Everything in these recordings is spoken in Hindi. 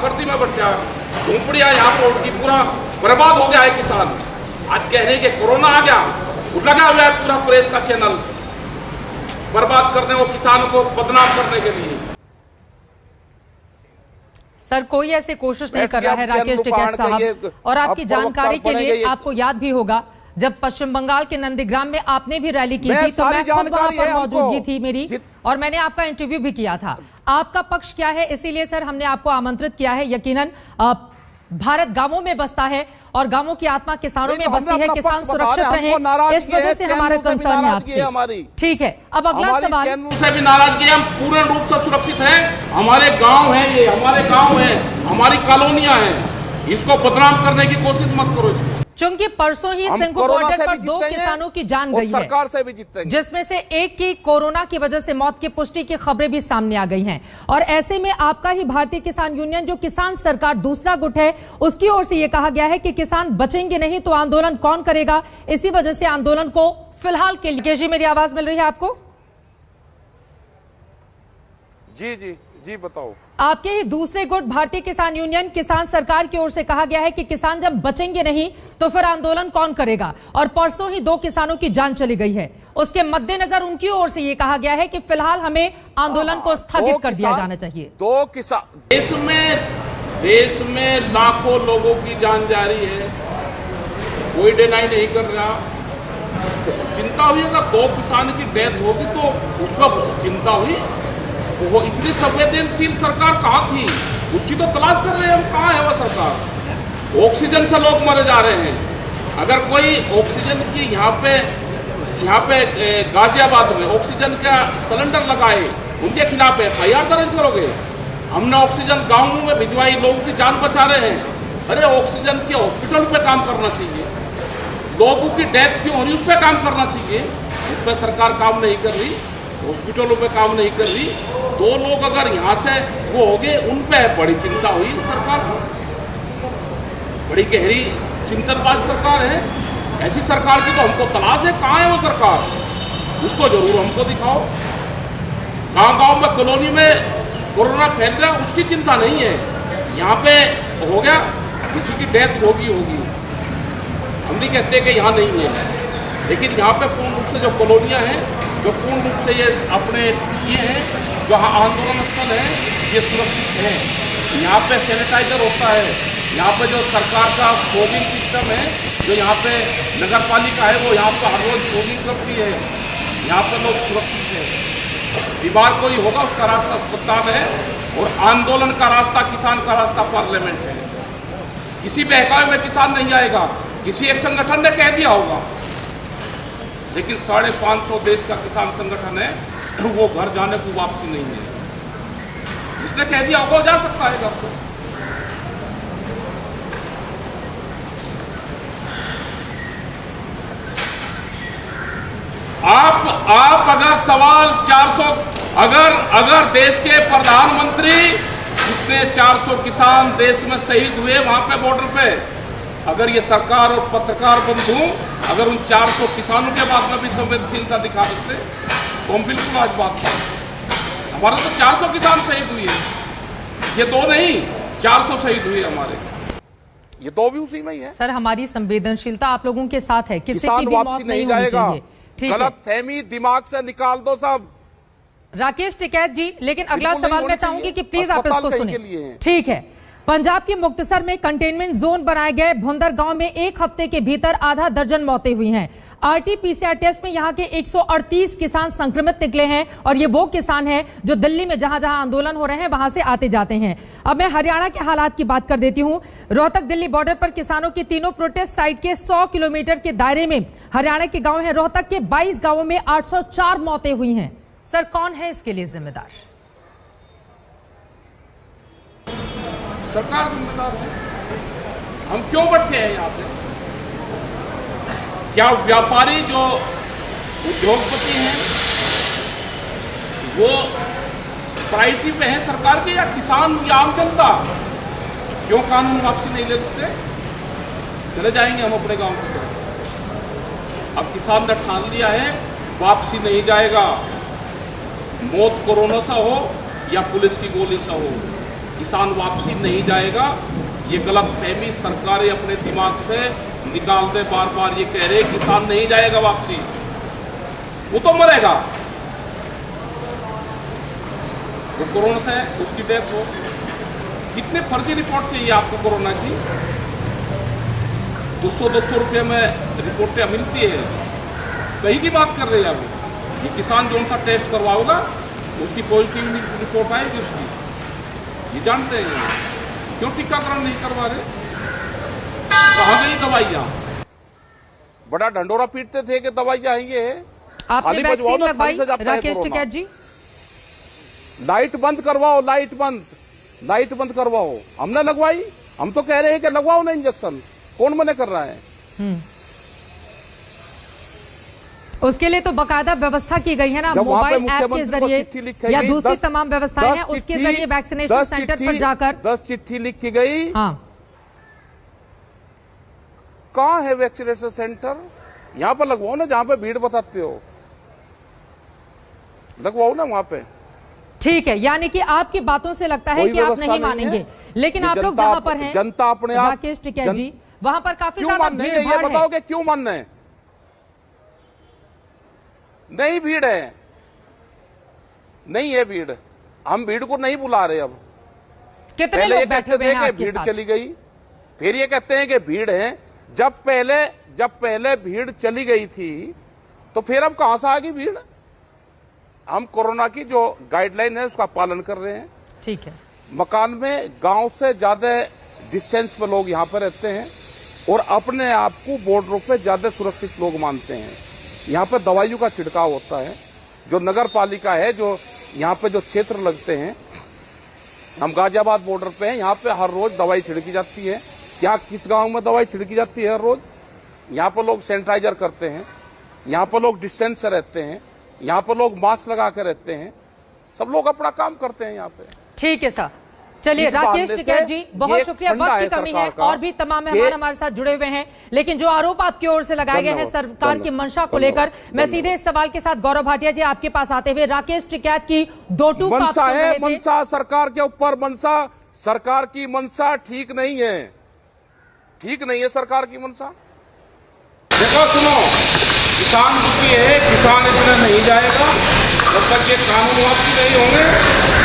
सर्दी में बैठा, झोंपड़ियाँ यहाँ पर उनकी पूरा बर्बाद हो गया है किसान। आज कह रहे कि कोरोना आ गया, लगा हुआ है पूरा प्रेस का चैनल बर्बाद करने को, किसानों को बदनाम करने के लिए। सर कोई ऐसी कोशिश नहीं कर रहा है राकेश टिकैत साहब। और आपकी जानकारी के लिए आपको याद भी होगा जब पश्चिम बंगाल के नंदीग्राम में आपने भी रैली की थी तो मैं खुद वहां पर मौजूदगी थी मेरी, और मैंने आपका इंटरव्यू भी किया था। आपका पक्ष क्या है, इसीलिए सर हमने आपको आमंत्रित किया है। यकीनन भारत गांवों में बसता है और गांवों की आत्मा किसानों में बसती है। किसान सुरक्षित रहे, इस वजह से हमारे कंसर्न है आपसे। ठीक है, अब अगला सवाल। से भी नाराजगी, हम पूर्ण रूप से सुरक्षित हैं। हमारे गांव है, ये हमारे गांव है, हमारी कॉलोनियां हैं। इसको बदनाम करने की कोशिश मत करो इसको। चूंकि परसों ही सिंघू बॉर्डर पर 2 किसानों की जान गई है, सरकार से भी जीतेंगे, जिसमें से एक की कोरोना की वजह से मौत की पुष्टि की खबरें भी सामने आ गई हैं। और ऐसे में आपका ही भारतीय किसान यूनियन, जो किसान सरकार दूसरा गुट है, उसकी ओर से यह कहा गया है कि किसान बचेंगे नहीं तो आंदोलन कौन करेगा। इसी वजह से आंदोलन को फिलहाल के लिए। जी मेरी आवाज मिल रही है आपको? जी जी जी बताओ। आपके ही दूसरे गुट भारतीय किसान यूनियन किसान सरकार की ओर से कहा गया है कि किसान जब बचेंगे नहीं तो फिर आंदोलन कौन करेगा। और परसों ही 2 किसानों की जान चली गई है, उसके मद्देनजर उनकी ओर से यह कहा गया है कि फिलहाल हमें आंदोलन को स्थगित कर दिया जाना चाहिए। 2 किसान, देश में लाखों लोगों की जान जा रही है, कोई डिनाई नहीं कर रहा। चिंता हुई, अगर 2 किसान की डेथ होगी तो उसका बहुत चिंता हुई। वो इतनी संवेदनशील सरकार कहाँ थी, उसकी तो तलाश कर रहे हैं हम, कहाँ है वो सरकार। ऑक्सीजन से लोग मरे जा रहे हैं। अगर कोई ऑक्सीजन की यहाँ पे गाजियाबाद में ऑक्सीजन का सिलेंडर लगाए, उनके खिलाफ FIR दर्ज करोगे। हमने ऑक्सीजन गाँव में भिजवाई, लोगों की जान बचा रहे हैं। अरे ऑक्सीजन के हॉस्पिटल पे काम करना चाहिए, लोगों की डेथ क्यों हो रही उस पर काम करना चाहिए। उस पर सरकार काम नहीं कर रही, हॉस्पिटलों पे काम नहीं कर रही। 2 लोग अगर यहाँ से वो हो गए, उन पे बड़ी चिंता हुई सरकार को। बड़ी गहरी चिंतनबाज सरकार है। ऐसी सरकार की तो हमको तलाश है, कहाँ है वो सरकार, उसको जरूर हमको दिखाओ। गांव-गांव में, कॉलोनी में कोरोना फैल रहा, उसकी चिंता नहीं है। यहाँ पे हो गया, किसी की डेथ होगी। हम नहीं कहते कि यहाँ नहीं है, लेकिन यहाँ पे पूर्ण रूप से जो कॉलोनियाँ हैं, जो पूर्ण रूप से ये अपने ये हैं, जो आंदोलन स्थल है, ये सुरक्षित है। यहाँ पे सैनिटाइजर होता है, यहाँ पे जो सरकार का फॉगिंग सिस्टम है, जो यहाँ पे नगर पालिका है, वो यहाँ पे हर रोज फॉगिंग करती है। यहाँ पे लोग सुरक्षित है। बीमार कोई होगा उसका रास्ता अस्पताल है, और आंदोलन का रास्ता, किसान का रास्ता पार्लियामेंट है। किसी बहकावे में किसान नहीं आएगा, किसी एक संगठन ने कह दिया होगा, लेकिन 550 देश का किसान संगठन है, वो घर जाने को वापसी नहीं है। जिसने कह दिया वो जा सकता है घर को। आप अगर सवाल 400, अगर देश के प्रधानमंत्री जितने 400 किसान देश में शहीद हुए वहां पे बॉर्डर पे, अगर ये सरकार और पत्रकार बंधु अगर उन 400 किसानों के बाद में भी संवेदनशीलता दिखा सकते तो हम बिल्कुल आज बात करें। हमारे तो 400 किसान शहीद हुए, ये 2 नहीं 400 शहीद हुए हमारे, ये 2 भी उसी में ही है। सर हमारी संवेदनशीलता आप लोगों के साथ है, किसी की भी मौत नहीं जाएगा। ठीक है, गलतफहमी दिमाग से निकाल दो सब। राकेश टिकैत जी, लेकिन अगला सवाल मैं चाहूंगी कि प्लीज आप इसको सुने। ठीक है, पंजाब के मुक्तसर में कंटेनमेंट जोन बनाए गए भुंदर गांव में 1 हफ्ते के भीतर आधा दर्जन मौतें हुई हैं। RT-PCR टेस्ट में यहां के 138 किसान संक्रमित निकले हैं, और ये वो किसान हैं जो दिल्ली में जहां जहां आंदोलन हो रहे हैं वहां से आते जाते हैं। अब मैं हरियाणा के हालात की बात कर देती हूं। रोहतक दिल्ली बॉर्डर पर किसानों की तीनों प्रोटेस्ट साइट के 100 किलोमीटर के दायरे में हरियाणा के गांव हैं। रोहतक के 22 गांवों में 804 मौतें हुई हैं। सर कौन है इसके लिए जिम्मेदार? सरकार जिम्मेदार है। हम क्यों बैठे हैं यहाँ पे? क्या व्यापारी जो उद्योगपति हैं वो प्रायोरिटी पे है सरकार के, या किसान या आम जनता? क्यों कानून वापसी नहीं ले सकते? चले जाएंगे हम अपने गांव की तरफ। अब किसान ने ठान लिया है, वापसी नहीं जाएगा। मौत कोरोना सा हो या पुलिस की गोली सा हो, किसान वापसी नहीं जाएगा, ये गलत फहमी सरकारें अपने दिमाग से निकाल दे। बार बार ये कह रहे किसान नहीं जाएगा वापसी, वो तो मरेगा, वो कोरोना से उसकी डेथ हो। कितने फर्जी रिपोर्ट चाहिए आपको कोरोना की? 200 रुपये में रिपोर्टें मिलती है, कहीं की बात कर रहे हैं आप। ये किसान जो सा टेस्ट करवाओगा उसकी पॉजिटिव रिपोर्ट आएगी उसकी, ये जानते हैं। क्यों टीकाकरण नहीं करवा रहे? कहाँ गई दवाइयाँ? बड़ा ढंडोरा पीटते थे कि दवाइयाँ आएंगे, आपने वैक्सीन लगवाई राकेश टिकैत जी? लाइट बंद करवाओ, लाइट बंद करवाओ। हमने लगवाई, हम तो कह रहे हैं कि लगवाओ ना इंजेक्शन, कौन मना कर रहा है? उसके लिए तो बकायदा व्यवस्था की गई है ना, मोबाइल ऐप के जरिए या दूसरी तमाम व्यवस्थाएं हैं, उसके जरिए वैक्सीनेशन सेंटर पर जाकर 10 चिट्ठी लिख की गई। हाँ, कहाँ है वैक्सीनेशन सेंटर? यहाँ पर लगवाओ ना, जहाँ पे भीड़ बताते हो, लगवाओ ना वहाँ पे। ठीक है, यानी कि आपकी बातों से लगता है कि आप नहीं मानेंगे, लेकिन आप लोग जहाँ पर हैं, जनता अपने आप, राकेश टिकैत जी, वहाँ पर काफी क्यों मानने हैं? ये बताओगे क्यों मानना है? नहीं भीड़ है, नहीं है भीड़, हम भीड़ को नहीं बुला रहे। अब कितने लोग बैठे हुए हैं आपके भीड़ साथ? चली गई, फिर ये कहते हैं कि भीड़ है। जब पहले भीड़ चली गई थी तो फिर अब कहां से आ गई भीड़? हम कोरोना की जो गाइडलाइन है उसका पालन कर रहे हैं। ठीक है, मकान में गांव से ज्यादा डिस्टेंस पे लोग यहाँ पे रहते हैं और अपने आप को बॉर्डरों पे ज्यादा सुरक्षित लोग मानते हैं। यहाँ पे दवाइयों का छिड़काव होता है, जो नगर पालिका है, जो यहाँ पे जो क्षेत्र लगते हैं, हम गाजियाबाद बॉर्डर पे हैं, यहाँ पे हर रोज दवाई छिड़की जाती है। क्या किस गांव में दवाई छिड़की जाती है हर रोज? यहाँ पे लोग सैनिटाइजर करते हैं, यहाँ पे लोग डिस्टेंस से रहते हैं, यहाँ पे लोग मास्क लगा कर रहते हैं, सब लोग अपना काम करते हैं यहाँ पे। ठीक है सर, चलिए राकेश टिकैत जी, बहुत शुक्रिया। वक्त की कमी है और भी तमाम मेहमान हमारे साथ जुड़े हुए हैं, लेकिन जो आरोप आपकी ओर से लगाए गए हैं सरकार की मंशा को लेकर, मैं सीधे इस सवाल के साथ गौरव भाटिया जी आपके पास आते हुए, राकेश टिकैत की दो टूक मंशा है, मंशा सरकार के ऊपर, मंशा सरकार की मंशा ठीक नहीं है, ठीक नहीं है सरकार की मंशा। देखो सुनो, किसान दुखी है, किसान इसमें नहीं जाएगा जब तक ये कानून वापसी नहीं होंगे,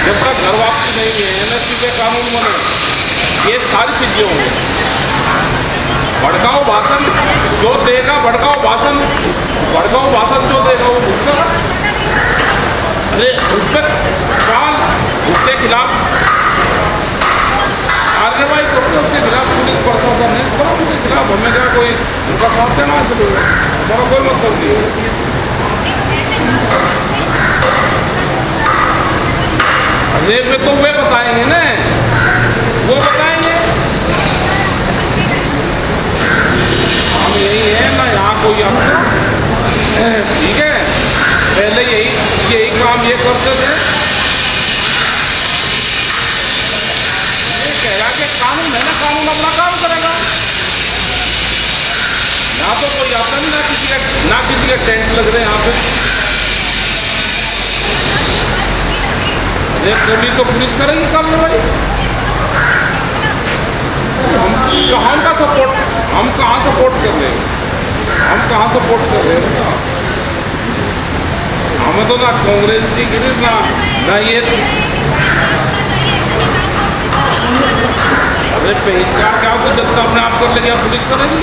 जब तक घर वापसी नहीं है, एमएसपी के कानून बने, ये सारी चीजें होंगी। भड़काऊ भाषण जो देगा, भड़काऊ भाषण जो देगा वो उसका, अरे उस पर उसके खिलाफ कार्रवाई करो, उसके खिलाफ पुलिस प्रशासन है, करो उसके खिलाफ। हमें क्या कोई उनका साथ देना है, हमारा कोई मतलब नहीं है। रेप में तो वे बताएंगे ना, वो बताएंगे, हम यही है ना, यहाँ कोई आपको, ठीक है, पहले यही काम ये करते थे। ये कह रहा कि कानून है ना, कानून अपना काम करेगा। यहाँ तो कोई आता नहीं, ना किसी के टेंट लग रहे हैं यहाँ पे। तो पुलिस करेगी कार्रवाई। हम कहाँ सपोर्ट कर रहे हैं? हमें तो ना कांग्रेस की गिरी, ना ये, अरे पहचान क्या, जनता अपने आप कर लेगी, पुलिस करेगी।